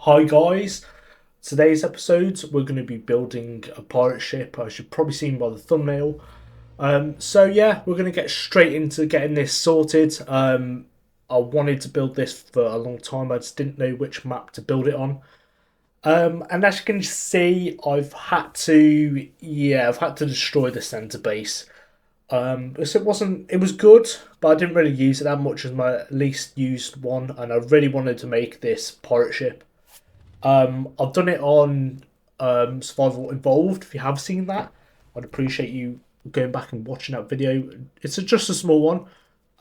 Hi guys, today's episode we're going to be building a pirate ship. I should probably seen by the thumbnail. So yeah, we're going to get straight into getting this sorted. I wanted to build this for a long time. I just didn't know which map to build it on. And as you can see, I've had to destroy the center base. So it was good, but I didn't really use it that much as my least used one, and I really wanted to make this pirate ship. I've done it on Survival Involved. If you have seen that, I'd appreciate you going back and watching that video. It's just a small one.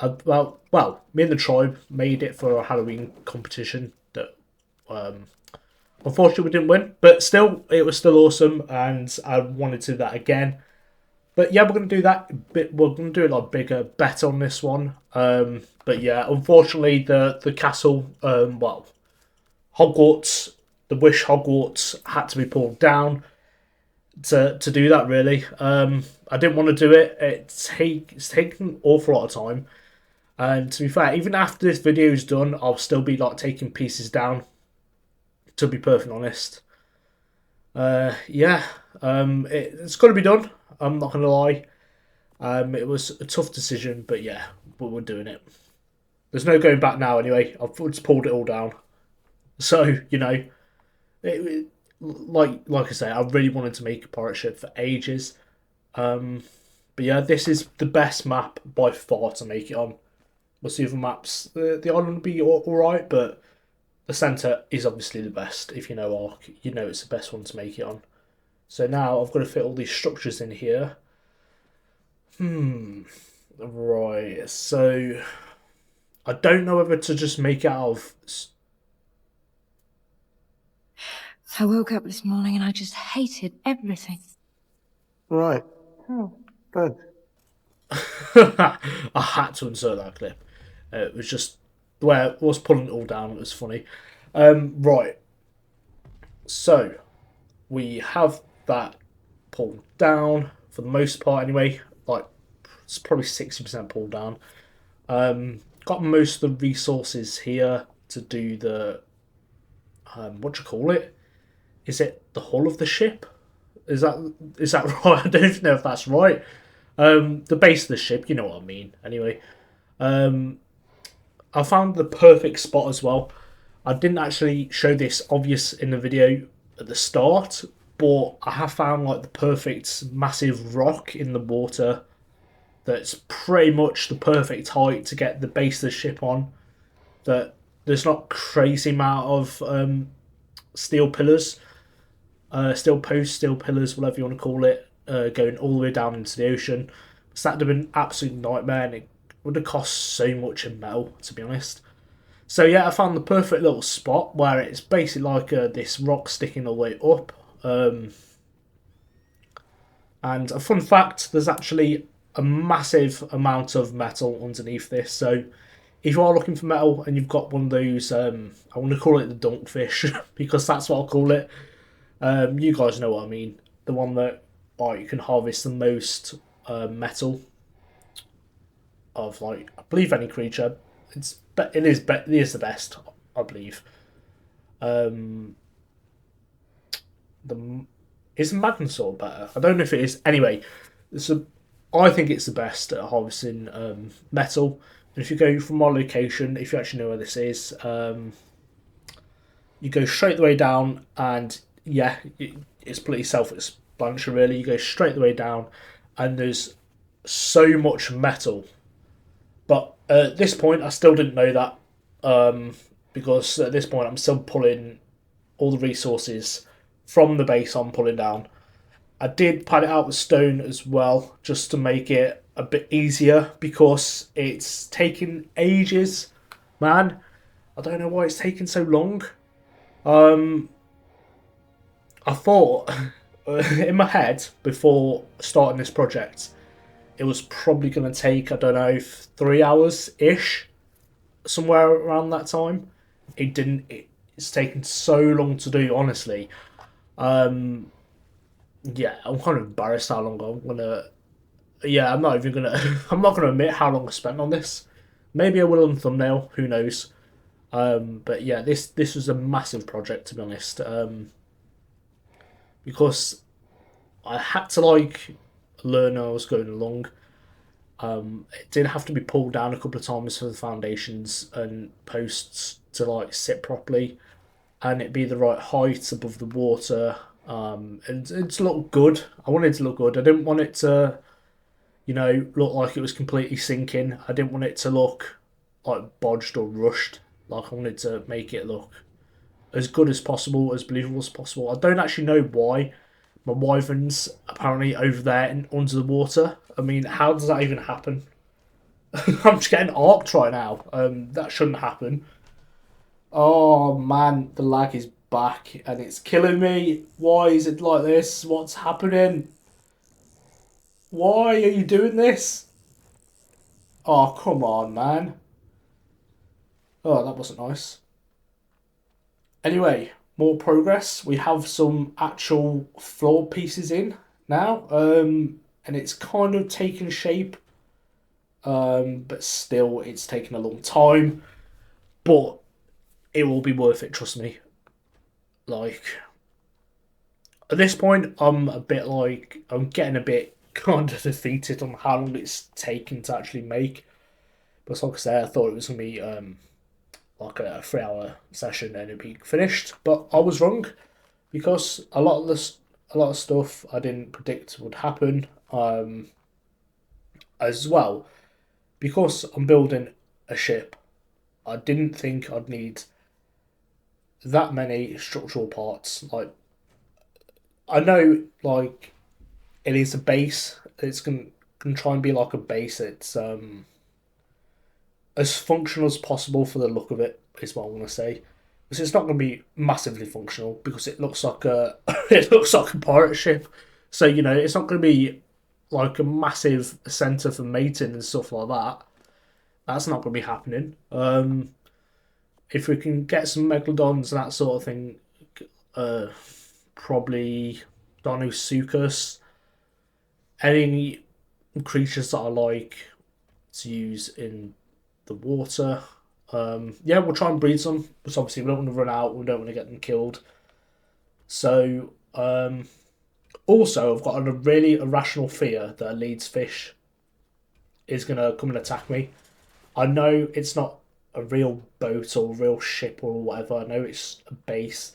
Me and the tribe made it for a Halloween competition that unfortunately we didn't win, but still, it was still awesome, and I wanted to do that again. But yeah, we're gonna do that. We're gonna do it like bigger, better on this one. But yeah, unfortunately, the castle, Hogwarts, the Wish Hogwarts had to be pulled down to do that. Really, I didn't want to do it. It's taken an awful lot of time. And to be fair, even after this video is done, I'll still be like taking pieces down. To be perfectly honest, it's got to be done. I'm not gonna lie. It was a tough decision, but yeah, we're doing it. There's no going back now. Anyway, I've just pulled it all down. So like I say, I really wanted to make a pirate ship for ages. But yeah, this is the best map by far to make it on. We'll see if the maps, the island will be alright, but the centre is obviously the best. If you know Ark, you know it's the best one to make it on. So now I've got to fit all these structures in here. Right, so I don't know whether to just make it out of... I woke up this morning and I just hated everything. Right. Oh, good. I had to insert that clip. It was just where it was pulling it all down. It was funny. Right. So we have that pulled down for the most part anyway. Like it's probably 60% pulled down. Got most of the resources here to do the what do you call it? Is it the hull of the ship? Is that right? I don't even know if that's right. The base of the ship, you know what I mean. Anyway, I found the perfect spot as well. I didn't actually show this obvious in the video at the start, but I have found like the perfect massive rock in the water that's pretty much the perfect height to get the base of the ship on. That there's not crazy amount of steel pillars, steel posts, steel pillars, whatever you want to call it, going all the way down into the ocean. So that would have been an absolute nightmare, and it would have cost so much in metal, to be honest. So yeah, I found the perfect little spot where it's basically like this rock sticking all the way up. And a fun fact, there's actually a massive amount of metal underneath this. So if you are looking for metal and you've got one of those, I want to call it the dunkfish because that's what I'll call it. You guys know what I mean. The one that you can harvest the most metal of, like, I believe any creature. It is the best, I believe. The is Magna Sword better? I don't know if it is. Anyway, I think it's the best at harvesting metal. And if you go from my location, if you actually know where this is, you go straight the way down, and yeah, it's pretty self-explanatory. Really, you go straight the way down, and there's so much metal. But at this point, I still didn't know that because at this point, I'm still pulling all the resources from the base I'm pulling down. I did pad it out with stone as well, just to make it a bit easier because it's taken ages. Man, I don't know why it's taken so long. I thought in my head before starting this project, it was probably going to take, I don't know, 3 hours ish, somewhere around that time. It didn't. It's taken so long to do, honestly. Yeah, I'm kind of embarrassed how long I'm gonna. Yeah, I'm not even gonna. I'm not gonna admit how long I spent on this. Maybe I will on thumbnail. Who knows? But yeah, this was a massive project, to be honest, because I had to like learn how I was going along. It did have to be pulled down a couple of times for the foundations and posts to like sit properly, and it be the right height above the water. And it's look good. I wanted it to look good. I didn't want it to, look like it was completely sinking. I didn't want it to look like bodged or rushed. Like I wanted to make it look as good as possible, as believable as possible. I don't actually know why my wyvern's apparently over there and under the water. I mean, how does that even happen? I'm just getting arced right now. That shouldn't happen. Oh man, the lag is back and it's killing me. Why is it like this? What's happening? Why are you doing this? Oh, come on, man. Oh, that wasn't nice. Anyway, more progress. We have some actual floor pieces in now, and it's kind of taken shape, but still, it's taken a long time. But it will be worth it, trust me. Like, at this point, I'm getting a bit kind of defeated on how long it's taken to actually make. But like I said, I thought it was going to be like a 3 hour session and it'd be finished. But I was wrong because a lot of stuff I didn't predict would happen. As well, because I'm building a ship, I didn't think I'd need that many structural parts. Like I know, like it is a base. It's gonna try and be like a base. It's as functional as possible for the look of it. Is what I want to say. Because it's not going to be massively functional because it looks like a it looks like a pirate ship. So it's not going to be like a massive center for mating and stuff like that. That's not going to be happening. If we can get some megalodons and that sort of thing, probably Dinosuchus, any creatures that I like to use in the water. Yeah, we'll try and breed some, but obviously we don't want to run out. We don't want to get them killed. So, also I've got a really irrational fear that a leads fish is gonna come and attack me. I know it's not a real boat or a real ship or whatever. I know it's a base,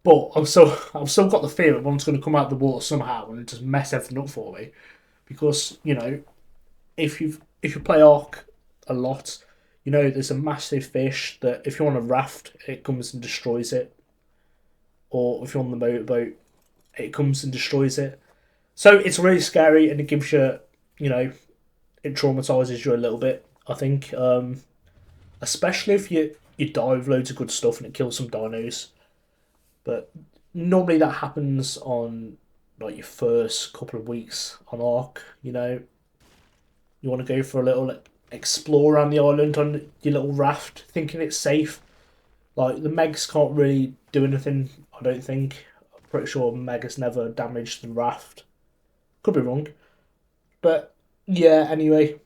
but I've still got the fear that one's gonna come out of the water somehow and just mess everything up for me. Because if you play Ark a lot, there's a massive fish that if you're on a raft, it comes and destroys it. Or if you're on the motorboat, it comes and destroys it. So it's really scary and it gives you, it traumatises you a little bit, I think. Especially if you die with loads of good stuff and it kills some dinos. But normally that happens on like your first couple of weeks on Ark, You want to go for a little explore around the island on your little raft, thinking it's safe. Like the Megs can't really do anything, I don't think. I'm pretty sure Meg has never damaged the raft. Could be wrong. But yeah, anyway.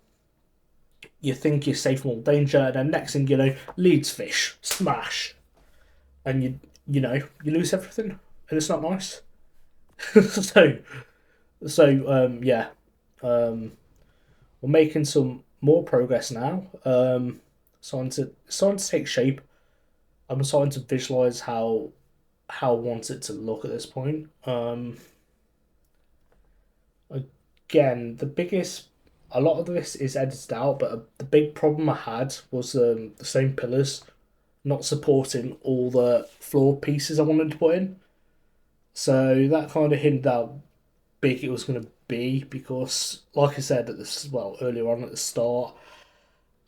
You think you're safe from all danger, and then next thing you know, leads fish, smash. And you lose everything. And it's not nice. so yeah. We're making some more progress now. Starting to take shape. I'm starting to visualize how I want it to look at this point. Again, a lot of this is edited out, but the big problem I had was the same pillars not supporting all the floor pieces I wanted to put in. So that kind of hinted how big it was going to be because, like I said earlier on at the start,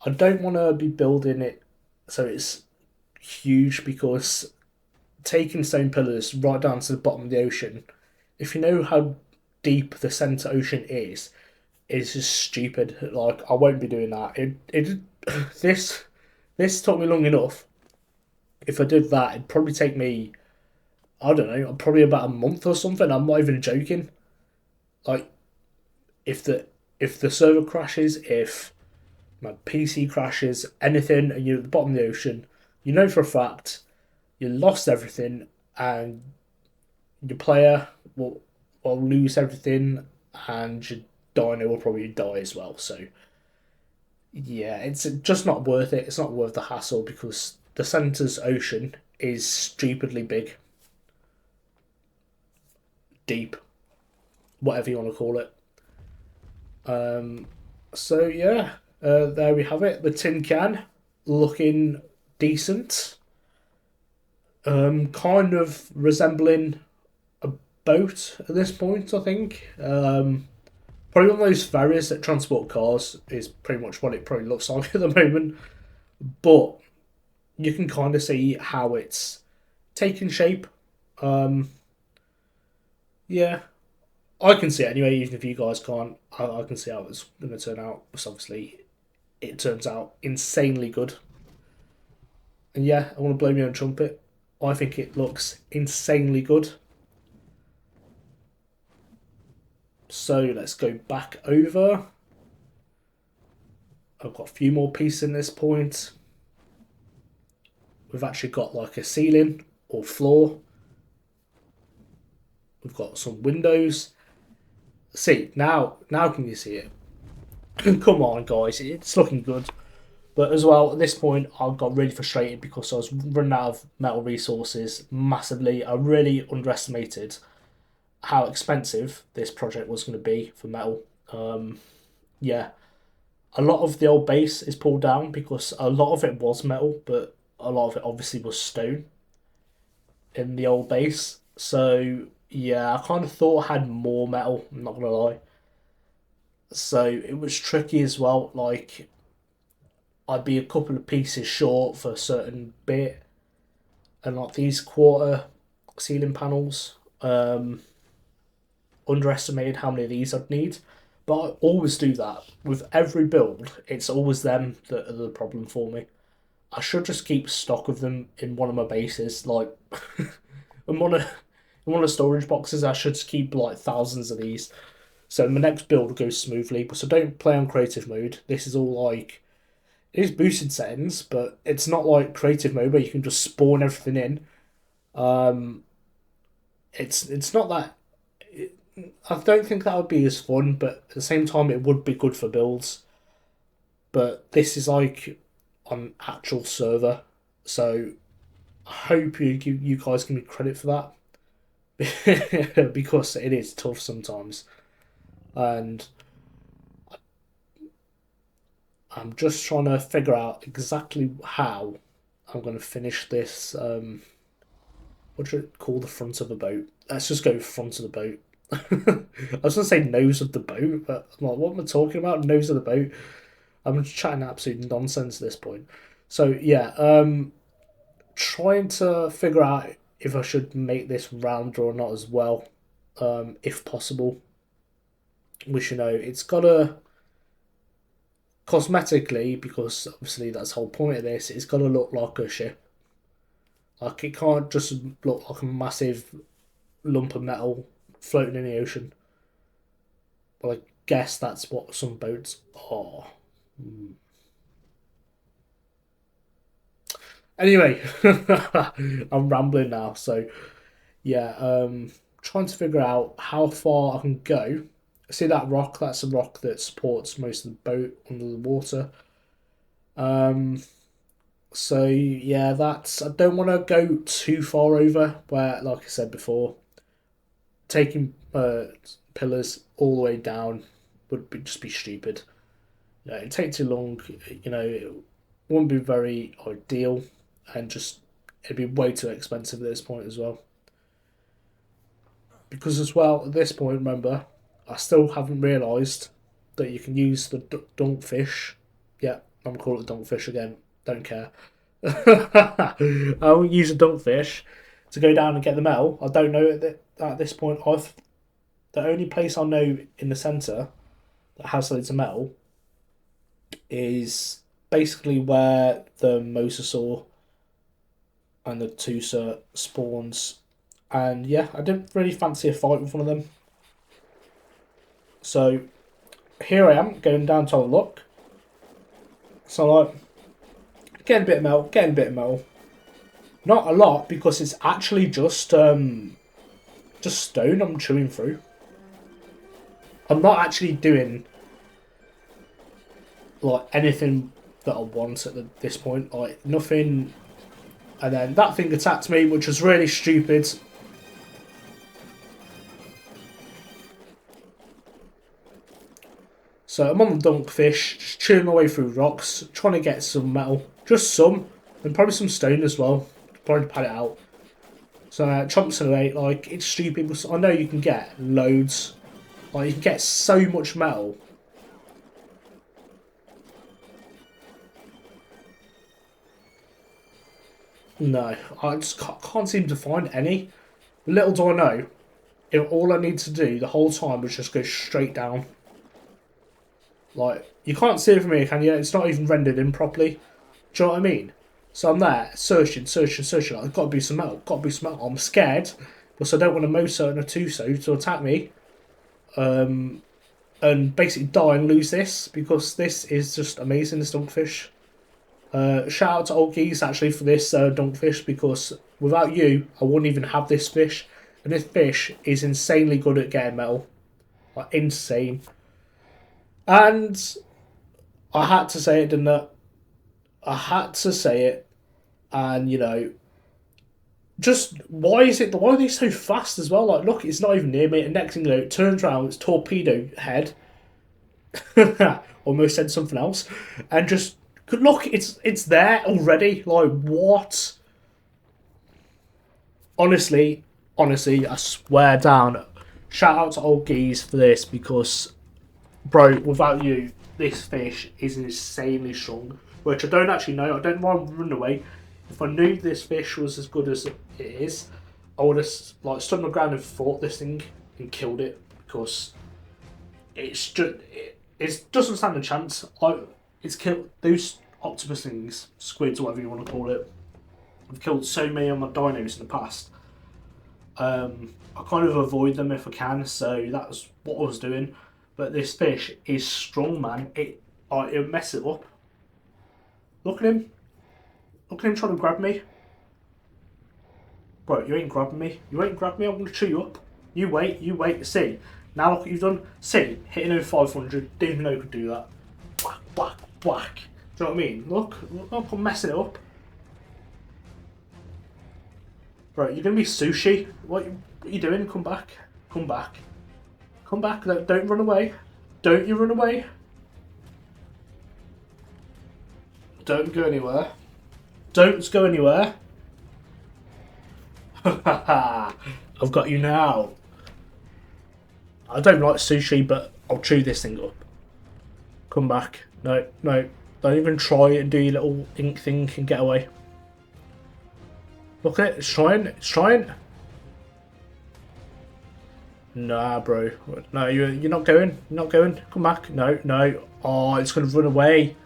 I don't want to be building it so it's huge because taking stone pillars right down to the bottom of the ocean, if you know how deep the centre ocean is just stupid. Like I won't be doing that. This this took me long enough. If I did that, it'd probably take me, I don't know, probably about a month or something. I'm not even joking. Like if the server crashes, if my PC crashes, anything, and you're at the bottom of the ocean, you know for a fact you lost everything, and your player will lose everything, and your dino will probably die as well. So yeah, it's just not worth it. It's not worth the hassle because the centre's ocean is stupidly big, deep, whatever you want to call it. So yeah, there we have it. The tin can looking decent. Kind of resembling a boat at this point, I think. Probably one of those ferries that transport cars is pretty much what it probably looks like at the moment. But you can kind of see how it's taken shape. Yeah, I can see it anyway, even if you guys can't. I can see how it's going to turn out. Because obviously, it turns out insanely good. And yeah, I want to blow my own trumpet. I think it looks insanely good. So let's go back over. I've got a few more pieces in this point. We've actually got like a ceiling or floor. We've got some windows. See, now can you see it? Come on, guys, it's looking good. But as well, at this point, I got really frustrated because I was running out of metal resources massively. I really underestimated how expensive this project was going to be for metal. Yeah, a lot of the old base is pulled down because a lot of it was metal, but a lot of it obviously was stone in the old base. So yeah, I kind of thought I had more metal, I'm not gonna lie. So it was tricky as well. Like I'd be a couple of pieces short for a certain bit, and like these quarter ceiling panels, underestimated how many of these I'd need. But I always do that with every build. It's always them that are the problem for me. I should just keep stock of them in one of my bases, like in one of the storage boxes. I should just keep like thousands of these, so my next build goes smoothly. But so don't play on creative mode. This is all like it is boosted settings, but it's not like creative mode where you can just spawn everything in. It's not that. I don't think that would be as fun, but at the same time, it would be good for builds. But this is like on actual server, so I hope you guys give me credit for that because it is tough sometimes, and I'm just trying to figure out exactly how I'm going to finish this. What do you call the front of a boat? Let's just go front of the boat. I was going to say nose of the boat, but I'm like, what am I talking about? Nose of the boat. I'm just chatting absolute nonsense at this point. So yeah, trying to figure out if I should make this rounder or not as well, if possible. Which it's gotta cosmetically, because obviously that's the whole point of this. It's gotta look like a ship. Like it can't just look like a massive lump of metal floating in the ocean. Well, I guess that's what some boats are. Anyway, I'm rambling now. So yeah, trying to figure out how far I can go. See that rock? That's a rock that supports most of the boat under the water. So yeah, that's. I don't want to go too far over. Where, like I said before, taking pillars all the way down would just be stupid. It'd take too long. It wouldn't be very ideal, and just it'd be way too expensive at this point as well. Because as well at this point, remember, I still haven't realised that you can use the dunkfish. Yeah, I'm gonna call it dunkfish again. Don't care. I'll use a dunkfish to go down and get the metal. I don't know at this point. The only place I know in the centre that has loads of metal is basically where the mosasaur and the Tusa spawns. And yeah, I didn't really fancy a fight with one of them. So here I am going down to have a look. So like getting a bit of metal, getting a bit of metal. Not a lot, because it's actually just stone I'm chewing through. I'm not actually doing like anything that I want at this point. Like nothing. And then that thing attacked me, which was really stupid. So I'm on the dunkfish, just chewing my way through rocks, trying to get some metal. Just some, and probably some stone as well. Probably to pad it out. So chomps away, like, it's stupid, because I know you can get loads. Like, you can get so much metal. No, I just can't seem to find any. Little do I know, if all I need to do the whole time was just go straight down. Like, you can't see it from here, can you? It's not even rendered in properly. Do you know what I mean? So I'm there, searching. Like, there's got to be some metal, I'm scared, because I don't want a Mosa and a Tuso to attack me. And basically die and lose this, because this is just amazing, this dunkfish. Shout out to Old Geese, actually, for this dunkfish, because without you, I wouldn't even have this fish. And this fish is insanely good at getting metal. Like, insane. And I had to say it, didn't I? I had to say it. And, you know, just why are they so fast as well? Like, look, it's not even near me. And next thing you know, it turns around, it's torpedo head. Almost said something else. And just, look, it's there already. Like, what? Honestly, I swear down. Shout out to Old Geese for this, because, bro, without you, this fish is insanely strong. Which I don't actually know. I don't want to run away. If I knew this fish was as good as it is, I would have like stood on the ground and fought this thing and killed it, because it's just it doesn't stand a chance. It's killed those octopus things, squids, whatever you want to call it. I've killed so many of my dinos in the past. I kind of avoid them if I can, so that's what I was doing. But this fish is strong, man. It'll mess it up. Look at him. Look at him trying to grab me. Bro, you ain't grabbing me. You ain't grabbing me, I'm going to chew you up. You wait. See. Now look what you've done. See, hitting over 500. Didn't even know you could do that. Whack, whack, whack. Do you know what I mean? Look, I'm messing it up. Bro, you're going to be sushi. What are you doing? Come back. Come back. Come back. Don't run away. Don't you run away. Don't go anywhere. Don't go anywhere. I've got you now. I don't like sushi, but I'll chew this thing up. Come back. No. Don't even try and do your little ink thing and get away. Look at it. It's trying. Nah, bro. No, you're not going. You're not going. Come back. No. Oh, it's going to run away.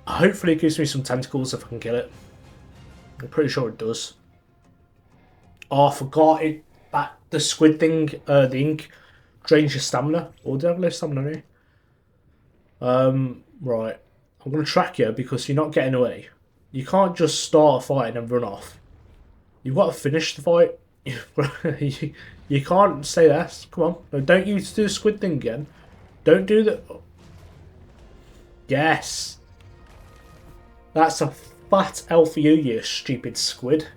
Hopefully it gives me some tentacles if I can kill it. I'm pretty sure it does. Oh, I forgot it. The squid thing, the ink, drains your stamina. Or do I have no stamina here? Right. I'm going to track you because you're not getting away. You can't just start a fight and run off. You've got to finish the fight. You can't stay there. Come on. No, don't you do the squid thing again. Don't do that. Yes. That's a fat L for you, you stupid squid.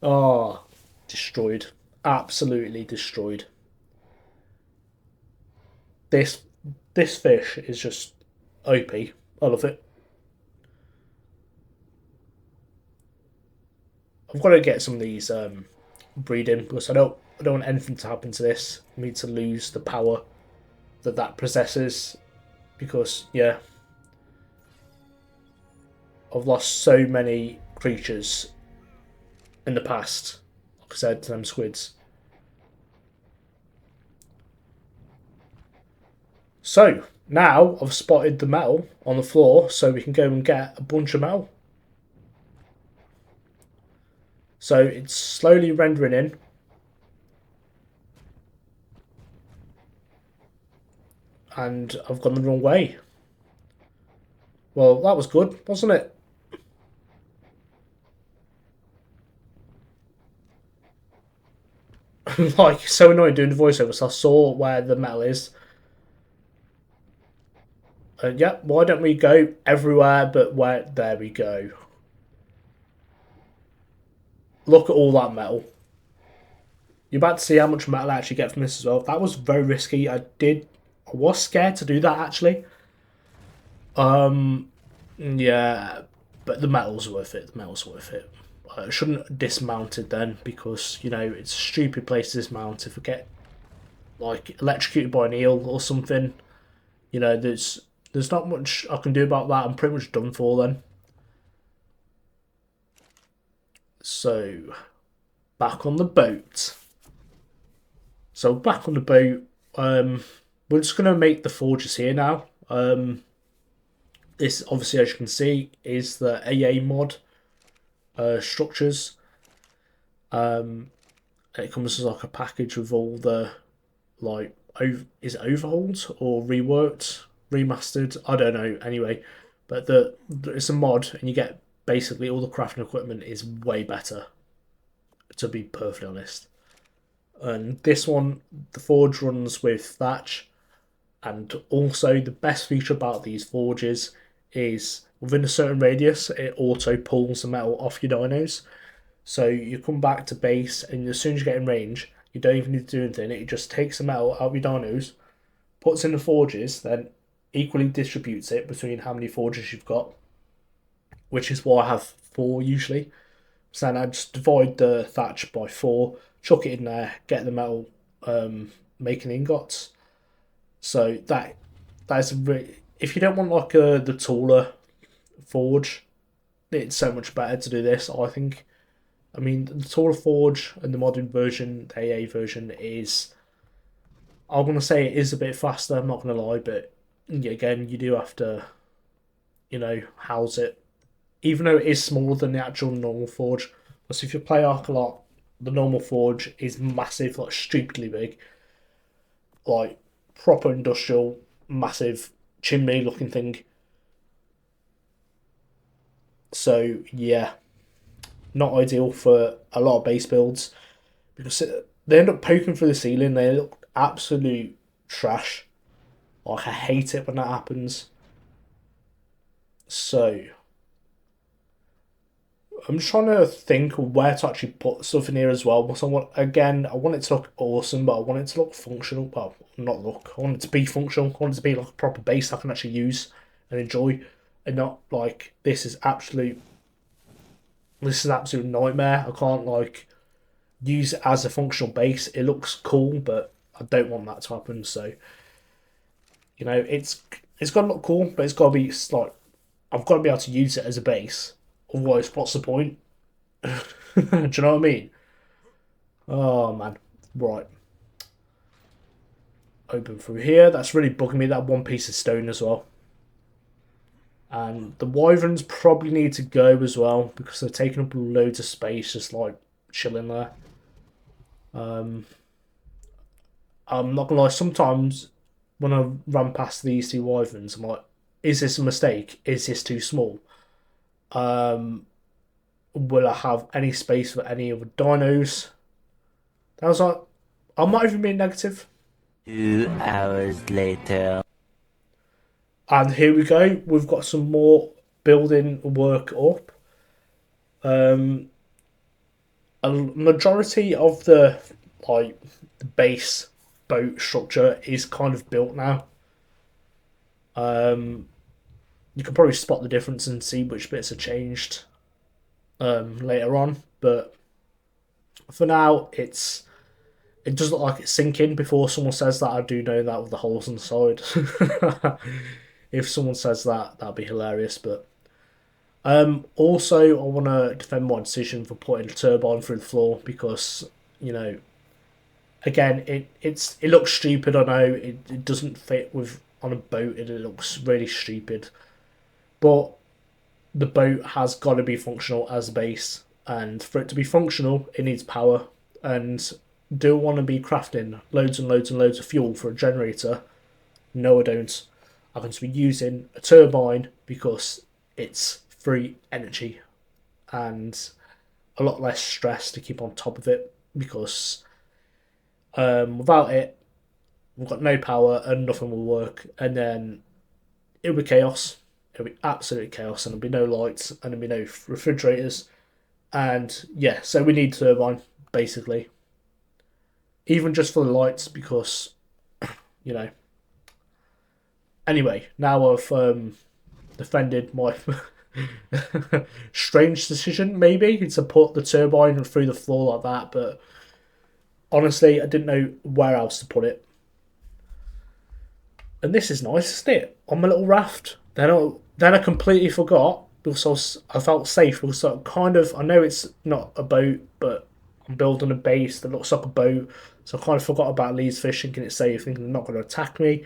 Oh, destroyed. Absolutely destroyed. This fish is just OP. I love it. I've got to get some of these breeding, because I don't want anything to happen to this. I need to lose the power that possesses, because yeah, I've lost so many creatures in the past, like I said, to them squids. So now I've spotted the metal on the floor, so we can go and get a bunch of metal. So it's slowly rendering in. and I've gone the wrong way. Well, that was good, wasn't it? Like, so annoying doing the voiceover, so I saw where the metal is. And yeah, why don't we go everywhere but where... There we go. Look at all that metal. You're about to see how much metal I actually get from this as well. That was very risky. I was scared to do that, actually. Yeah, but the metal's worth it. The metal's worth it. I shouldn't have dismounted then because, you know, it's a stupid place to dismount. If I get, like, electrocuted by an eel or something, you know, there's not much I can do about that. I'm pretty much done for then. So, back on the boat. So, back on the boat. We're just going to make the forges here now. This, obviously, as you can see, is the AA mod structures. It comes as like a package with all the, like, is it overhauled or reworked, remastered? I don't know. Anyway, but it's a mod, and you get basically all the crafting equipment is way better, to be perfectly honest. And this one, the forge runs with thatch, and also the best feature about these forges is within a certain radius, it auto pulls the metal off your dinos. So you come back to base, and as soon as you get in range, you don't even need to do anything. It just takes the metal out of your dinos, puts in the forges, then equally distributes it between how many forges you've got, which is why I have 4 usually. So then I just divide the thatch by 4, chuck it in there, get the metal, making ingots. So that's if you don't want like the taller forge, it's so much better to do this, I think. I mean, the taller forge and the modern version, the AA version, is, I'm going to say it is a bit faster, I'm not going to lie, but again, you do have to, you know, house it. Even though it is smaller than the actual normal forge. So if you play Ark a lot, the normal forge is massive, like stupidly big. Like, proper industrial, massive chimney looking thing. So, yeah. Not ideal for a lot of base builds. Because they end up poking through the ceiling, they look absolute trash. Like, I hate it when that happens. So, I'm just trying to think where to actually put stuff in here as well. Because I want it to look awesome, but I want it to look functional. Well, not look. I want it to be functional. I want it to be like a proper base I can actually use and enjoy, and not like this is absolute nightmare. I can't like use it as a functional base. It looks cool, but I don't want that to happen. So, you know, it's got to look cool, but it's got to be like, I've got to be able to use it as a base. Otherwise, what's the point? Do you know what I mean? Oh, man. Right. Open through here. That's really bugging me, that one piece of stone as well. And the wyverns probably need to go as well, because they're taking up loads of space, just like chilling there. I'm not gonna lie, sometimes when I run past these 2 wyverns, I'm like, is this a mistake? Is this too small? Will I have any space for any other dinos? That was like, I'm not even being negative. 2 hours later. And here we go. We've got some more building work up. A majority of the base boat structure is kind of built now. You can probably spot the difference and see which bits are changed later on, but for now it does look like it's sinking. Before someone says that, I do know that with the holes on the side. If someone says that, that'd be hilarious. But also I want to defend my decision for putting a turbine through the floor, because, you know, again, it looks stupid. I know it doesn't fit with on a boat, and it looks really stupid, but the boat has got to be functional as a base, and for it to be functional, it needs power. And do want to be crafting loads and loads and loads of fuel for a generator, No, I don't. I'm going to be using a turbine because it's free energy and a lot less stress to keep on top of it because without it, we've got no power and nothing will work. And then it'll be chaos. It'll be absolute chaos and there'll be no lights and there'll be no refrigerators. And yeah, so we need turbine, basically. Even just for the lights because, you know. Anyway, now I've defended my strange decision, maybe, to put the turbine through the floor like that, but honestly, I didn't know where else to put it. And this is nice, isn't it? On my little raft. Then I completely forgot because I felt safe because I know it's not a boat, but I'm building a base that looks like a boat, so I kind of forgot about these fish, thinking it's safe, thinking they're not going to attack me.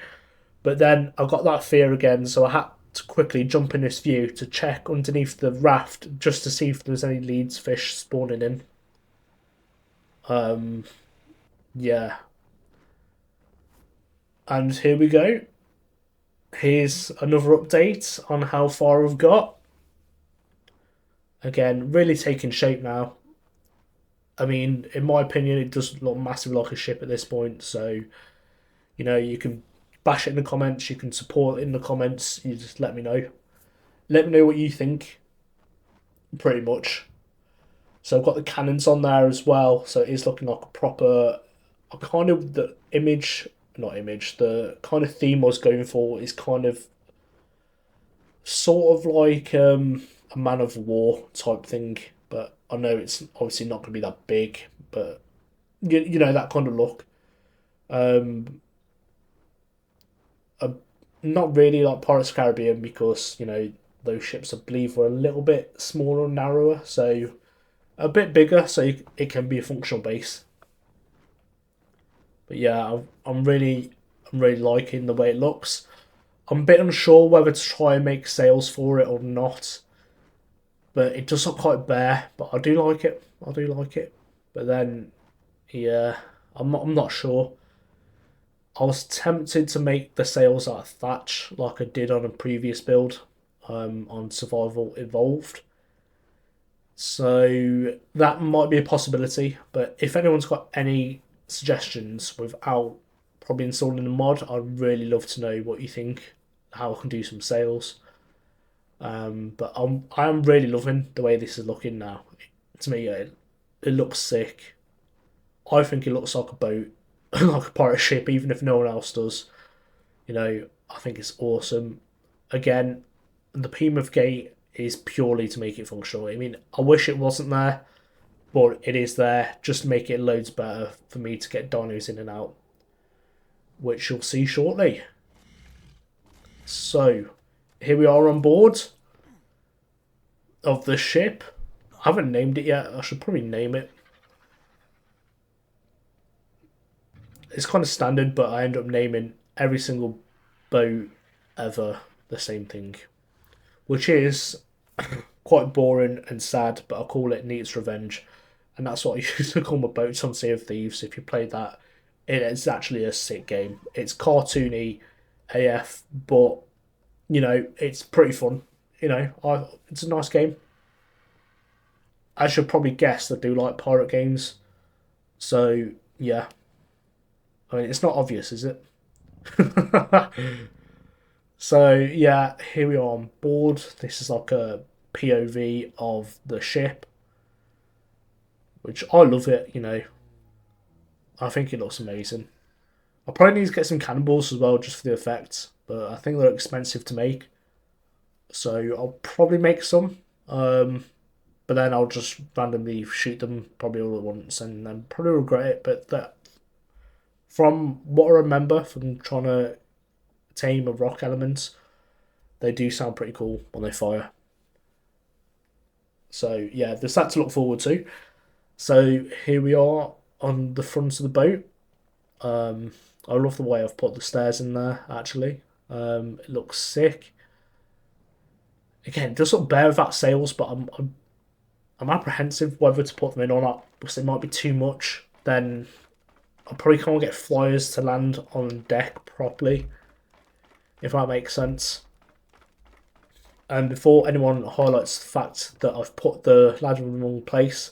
But then I got that fear again, so I had to quickly jump in this view to check underneath the raft just to see if there's any leads fish spawning in. Yeah. And here we go. Here's another update on how far we've got. Again, really taking shape now. I mean, in my opinion, it does look massive like a ship at this point, so, you know, you can bash it in the comments, you can support it in the comments, you just let me know. Let me know what you think, pretty much. So I've got the cannons on there as well, so it is looking like a proper, kind of the image, not image, the kind of theme I was going for is kind of sort of like a Man of War type thing, but I know it's obviously not going to be that big, but you know, that kind of look. Not really like Pirates of the Caribbean because, you know, those ships I believe were a little bit smaller and narrower, so a bit bigger so it can be a functional base. But yeah, I'm really liking the way it looks. I'm a bit unsure whether to try and make sails for it or not. But it does look quite bare, but I do like it. I do like it. But then, yeah, I'm not sure. I was tempted to make the sails out of thatch like I did on a previous build on Survival Evolved. So that might be a possibility. But if anyone's got any suggestions without probably installing a mod, I'd really love to know what you think, how I can do some sails. But I am really loving the way this is looking now. To me, it looks sick. I think it looks like a boat, like a pirate ship, even if no one else does. You know, I think it's awesome. Again, the Plymouth Gate is purely to make it functional. I mean, I wish it wasn't there, but it is there just to make it loads better for me to get dinos in and out, which you'll see shortly. So, here we are on board of the ship. I haven't named it yet. I should probably name it. It's kind of standard, but I end up naming every single boat ever the same thing, which is quite boring and sad, but I call it Neat's Revenge. And that's what I used to call my boats on Sea of Thieves. If you played that, it's actually a sick game. It's cartoony AF, but, you know, it's pretty fun. You know, it's a nice game. I should probably guess that I do like pirate games. So, yeah. I mean, it's not obvious, is it? So, yeah, here we are on board. This is like a POV of the ship, which I love it, you know. I think it looks amazing. I probably need to get some cannonballs as well, just for the effects, but I think they're expensive to make. So I'll probably make some, but then I'll just randomly shoot them probably all at once and then probably regret it. But that, from what I remember from trying to tame a rock elements, they do sound pretty cool when they fire. So yeah, there's that to look forward to. So here we are on the front of the boat. I love the way I've put the stairs in there, actually. It looks sick. Again, it does look bare without sails, but I'm apprehensive whether to put them in or not, because they might be too much. Then I probably can't get flyers to land on deck properly. if that makes sense. And before anyone highlights the fact that I've put the ladder in the wrong place,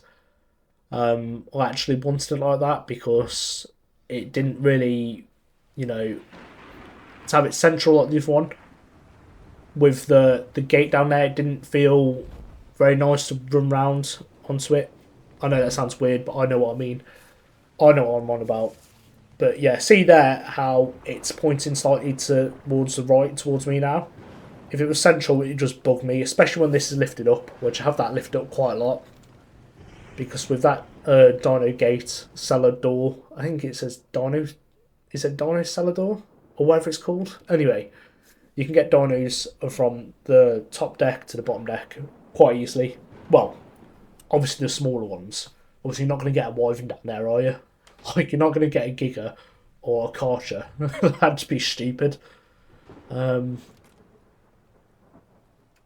I actually wanted it like that because it didn't really, you know, to have it central like the other one. With the gate down there, it didn't feel very nice to run round onto it. I know that sounds weird, but I know what I mean. I know what I'm on about. But yeah, see there how it's pointing slightly towards the right, towards me now. If it was central, it would just bug me, especially when this is lifted up, which I have that lifted up quite a lot. Because with that dino gate, cellar door, I think it says dino, is it dino cellar door? Or whatever it's called. Anyway, you can get dinos from the top deck to the bottom deck quite easily. Well, obviously the smaller ones. Obviously you're not going to get a wyvern down there, are you? Like, you're not going to get a Giga or a Karcher. That'd be stupid.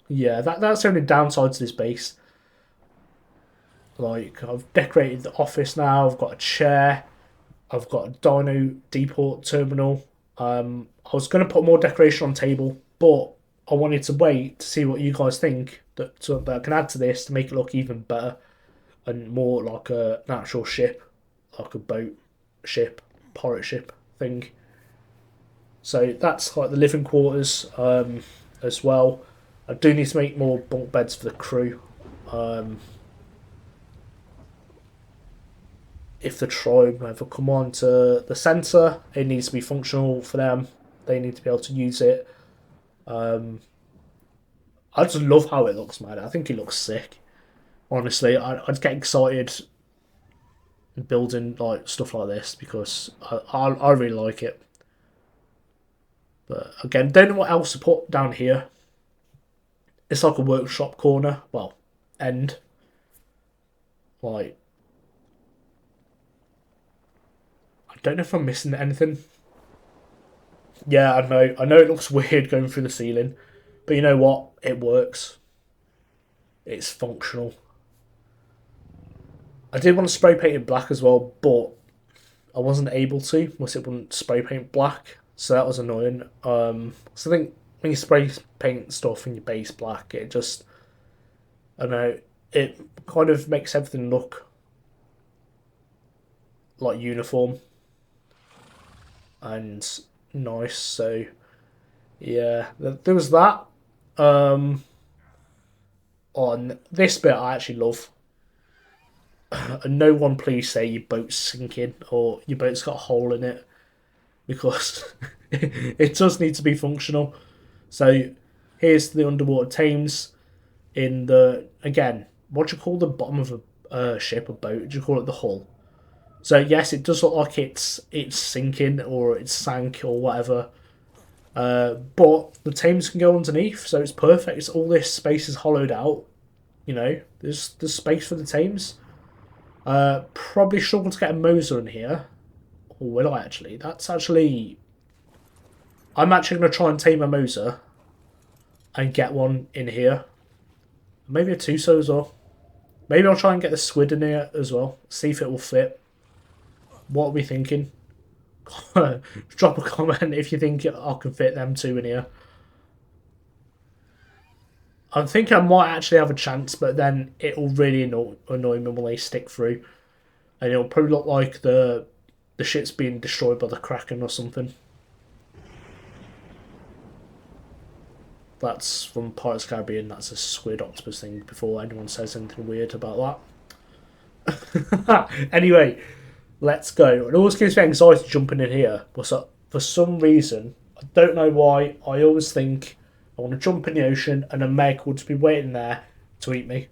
Yeah, that's the only downside to this base. Like, I've decorated the office now. I've got a chair. I've got a dino depot terminal. I was going to put more decoration on table, but I wanted to wait to see what you guys think that I can add to this to make it look even better and more like an actual ship. Like a boat ship, pirate ship thing. So that's like the living quarters as well. I do need to make more bunk beds for the crew. If the tribe ever come on to the centre, it needs to be functional for them. They need to be able to use it. I just love how it looks, man. I think it looks sick. Honestly, I'd get excited building like stuff like this because I really like it. But again, don't know what else to put down here. It's like a workshop corner. Well, end. Like, I don't know if I'm missing anything. Yeah, I know it looks weird going through the ceiling, but you know what? It works. It's functional. I did want to spray paint it black as well, but I wasn't able to, unless it wouldn't spray paint black, so that was annoying. So I think when you spray paint stuff in your base black, it just, I don't know, it kind of makes everything look like uniform and nice. So yeah, there was that. On this bit, I actually love. And no one please say your boat's sinking or your boat's got a hole in it, because it does need to be functional. So here's the underwater Thames in the, again, what do you call the bottom of a ship, a boat? Do you call it the hull? So yes, it does look like it's sinking or it's sank or whatever. But the Thames can go underneath, so it's perfect. It's, all this space is hollowed out. You know, there's space for the Thames. Probably struggle to get a Moser in here. Or will I actually? I'm actually going to try and tame a Moser and get one in here. Maybe a Tuso as well. Maybe I'll try and get the squid in here as well. See if it will fit. What are we thinking? Drop a comment if you think I can fit them two in here. I think I might actually have a chance, but then it'll really annoy me when they stick through. And it'll probably look like the ship's being destroyed by the Kraken or something. That's from Pirates of the Caribbean. That's a squid octopus thing, before anyone says anything weird about that. Anyway, let's go. It always gives me anxiety jumping in here. But for some reason, I don't know why, I always think I want to jump in the ocean and a Meg will just be waiting there to eat me.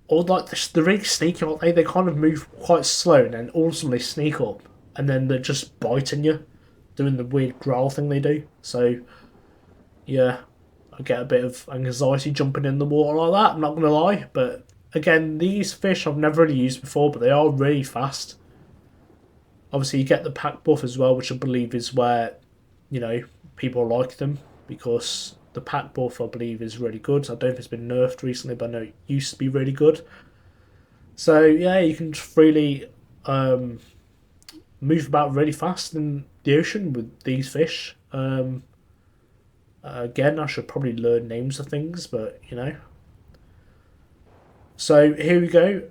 Or like, they're really sneaky, aren't they? They kind of move quite slow and then all of a sudden they sneak up and then they're just biting you, doing the weird growl thing they do. So, yeah, I get a bit of anxiety jumping in the water like that, I'm not going to lie. But again, these fish I've never really used before, but they are really fast. Obviously, you get the pack buff as well, which I believe is where, you know, people like them, because the pack buff, I believe, is really good. I don't know if it's been nerfed recently, but I know it used to be really good. So, yeah, you can freely move about really fast, and the ocean with these fish. Again, I should probably learn names of things, but you know. So here we go,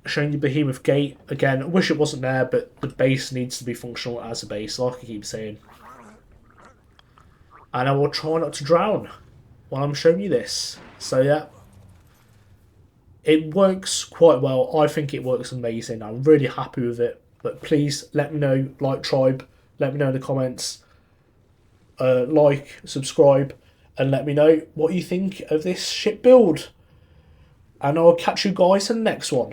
showing you Behemoth Gate. Again, I wish it wasn't there, but the base needs to be functional as a base, like I keep saying. And I will try not to drown while I'm showing you this. So yeah, it works quite well. I think it works amazing. I'm really happy with it. But please let me know, like Tribe, let me know in the comments. Like, subscribe, and let me know what you think of this ship build. And I'll catch you guys in the next one.